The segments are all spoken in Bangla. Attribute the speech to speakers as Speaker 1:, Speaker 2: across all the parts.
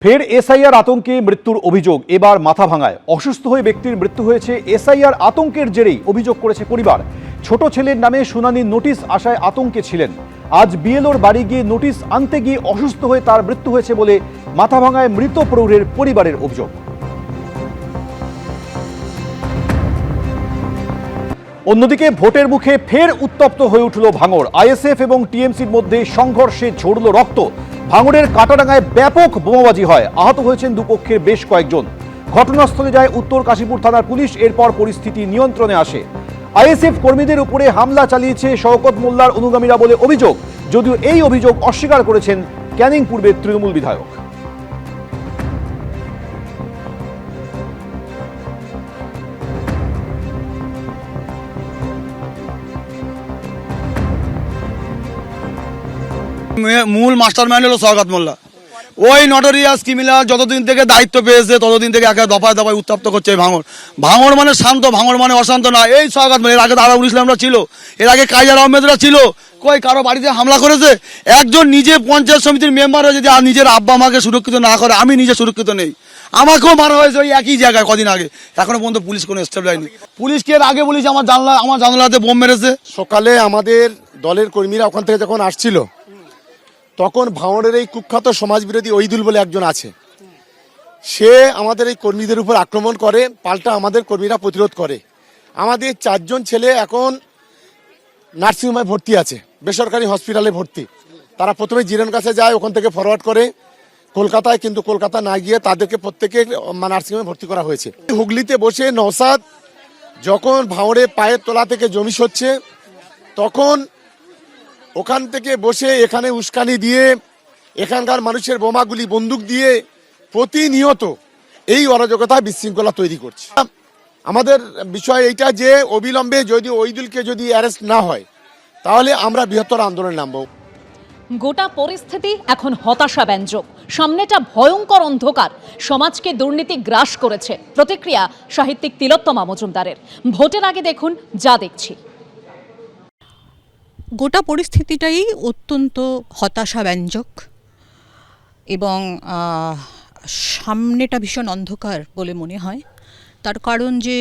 Speaker 1: ফের এসআইআর আতঙ্কে মৃত্যুর অভিযোগ এবার মাথাভাঙায়। অসুস্থ হয়ে ব্যক্তির মৃত্যু হয়েছে। এসআইআর আতঙ্কের জেরেই অভিযোগ করেছে পরিবার। ছোট ছেলের নামে শুনানির নোটিশ আসায় আতঙ্কে ছিলেন। আজ বিএলওর বাড়ি গিয়ে নোটিশ আনতে গিয়ে অসুস্থ হয়ে তার মৃত্যু হয়েছে বলে মাথাভাঙায় মৃত প্রৌঢ়ের পরিবারের অভিযোগ। অন্যদিকে ভোটের মুখে ফের উত্তপ্ত হয়ে উঠল ভাঙড়। আইএসএফ এবং টিএমসির মধ্যে সংঘর্ষে ঝরল রক্ত। ভাঙড়ের কাটাডাঙ্গায় ব্যাপক বোমাবাজি হয়। আহত হয়েছেন দুপক্ষের বেশ কয়েকজন। ঘটনাস্থলে যায় উত্তর কাশীপুর থানার পুলিশ। এরপর পরিস্থিতি নিয়ন্ত্রণে আসে। আইএসএফ কর্মীদের উপরে হামলা চালিয়েছে শওকত মোল্লার অনুগামীরা বলে অভিযোগ, যদিও এই অভিযোগ অস্বীকার করেছেন ক্যানিং পূর্বের তৃণমূল বিধায়ক।
Speaker 2: মূল মাস্টারমাইন্ড হলো শওকত মোল্লা। ওই নটোরিয়াস ক্রিমিনাল যতদিন থেকে দায়িত্ব পেয়েছে ততদিন থেকে একে দফায় দফায় উত্তপ্ত করছে ভাঙড়। ভাঙড় মানে শান্ত, ভাঙড় মানে অশান্ত না। এই শওকত মোল্লা, এর আগে আরাবুল ইসলামরা ছিল, এর আগে কাইজার আহমেদরা ছিল। কই কারো বাড়িতে হামলা করেছে? একজন নিজে পঞ্চায়েত সমিতির মেম্বার হয়ে যদি নিজের আব্বা মাকে সুরক্ষিত না করে, আমি নিজে সুরক্ষিত নেই। আমাকেও মারা হয়েছে ওই একই জায়গায় কদিন আগে। এখনো পর্যন্ত পুলিশ কোনো স্টেপ নেয়নি। পুলিশকে এর আগে বলেছে আমার জানলাতে বোম মেরেছে।
Speaker 3: সকালে আমাদের দলের কর্মীরা ওখান থেকে যখন আসছিল, তখন ভাঙড়ের এই কুখ্যাত সমাজবিরোধী ওইদুল বলে একজন আছে, সে আমাদের এই কর্মীদের উপর আক্রমণ করে। পাল্টা আমাদের কর্মীরা প্রতিরোধ করে। আমাদের 4 জন ছেলে এখন নার্সিংহোমে ভর্তি আছে, বেসরকারি হসপিটালে ভর্তি। তারা প্রথমে জিরন কাছে যায়, ওখান থেকে ফরওয়ার্ড করে কলকাতায়, কিন্তু কলকাতা না গিয়ে তাদেরকে প্রত্যেকে নার্সিংহোমে ভর্তি করা হয়েছে। হুগলিতে বসে নওশাদ যখন ভাঙড়ে পায়ের তলা থেকে জমি সচ্ছে, তখন ওখান থেকে বসে এখানে উস্কানি দিয়ে এখানকার মানুষের বোমাগুলি বন্দুক দিয়ে প্রতিনিয়ত এই অরাজকতা বিশৃঙ্খলা তৈরি করছে। আমাদের বিষয় এইটা যে অবিলম্বে যদি ওইদুলকে যদি অ্যারেস্ট না হয়, তাহলে আমরা বৃহত্তর আন্দোলনে নামব।
Speaker 4: গোটা পরিস্থিতি এখন হতাশাব্যঞ্জক। সামনেটা ভয়ঙ্কর অন্ধকার। সমাজকে দুর্নীতি গ্রাস করেছে। প্রতিক্রিয়া সাহিত্যিক তিলোত্তমা মজুমদারের। ভোটের আগে দেখুন যা দেখছি।
Speaker 5: গোটা পরিস্থিতিটাই অত্যন্ত হতাশাব্যঞ্জক এবং সামনেটা ভীষণ অন্ধকার বলে মনে হয়। তার কারণ যে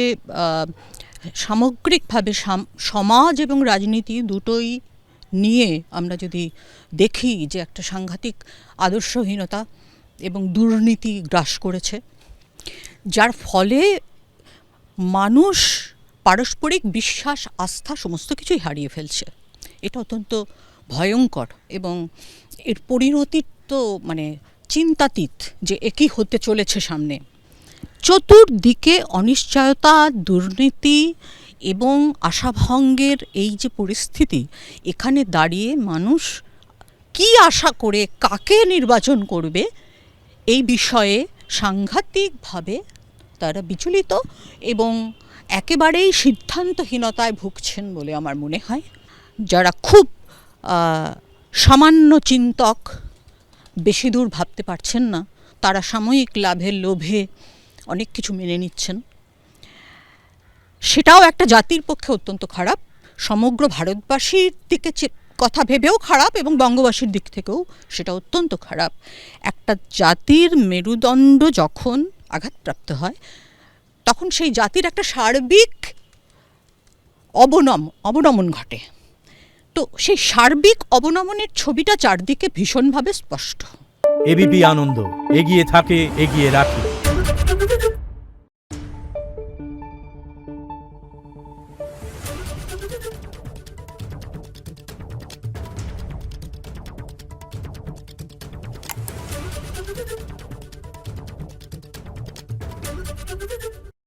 Speaker 5: সামগ্রিকভাবে সমাজ এবং রাজনীতি দুটোই নিয়ে আমরা যদি দেখি যে একটা সাংঘাতিক আদর্শহীনতা এবং দুর্নীতি গ্রাস করেছে, যার ফলে মানুষ পারস্পরিক বিশ্বাস, আস্থা সমস্ত কিছুই হারিয়ে ফেলছে। এটা অত্যন্ত ভয়ঙ্কর এবং এর পরিণতি তো চিন্তাতীত যে একই হতে চলেছে সামনে। চতুর্দিকে অনিশ্চয়তা, দুর্নীতি এবং আশাভঙ্গের এই যে পরিস্থিতি, এখানে দাঁড়িয়ে মানুষ কি আশা করে কাকে নির্বাচন করবে এই বিষয়ে সাংঘাতিকভাবে তারা বিচলিত এবং একেবারেই সিদ্ধান্তহীনতায় ভুগছেন বলে আমার মনে হয়। যারা খুব সামান্য চিন্তক, বেশি দূর ভাবতে পারছেন না, তারা সাময়িক লাভের লোভে অনেক কিছু মেনে নিচ্ছেন। সেটাও একটা জাতির পক্ষে অত্যন্ত খারাপ। সমগ্র ভারতবাসীর দিকে কথা ভেবেও খারাপ এবং বঙ্গবাসীর দিক থেকেও সেটা অত্যন্ত খারাপ। একটা জাতির মেরুদণ্ড যখন আঘাতপ্রাপ্ত হয়, তখন সেই জাতির একটা সার্বিক অবনমন ঘটে। তো সেই সার্বিক অবনমনের ছবিটা চারদিকে ভীষণভাবে স্পষ্ট।
Speaker 6: এবিপি আনন্দ, এগিয়ে থাকে, এগিয়ে রাখে।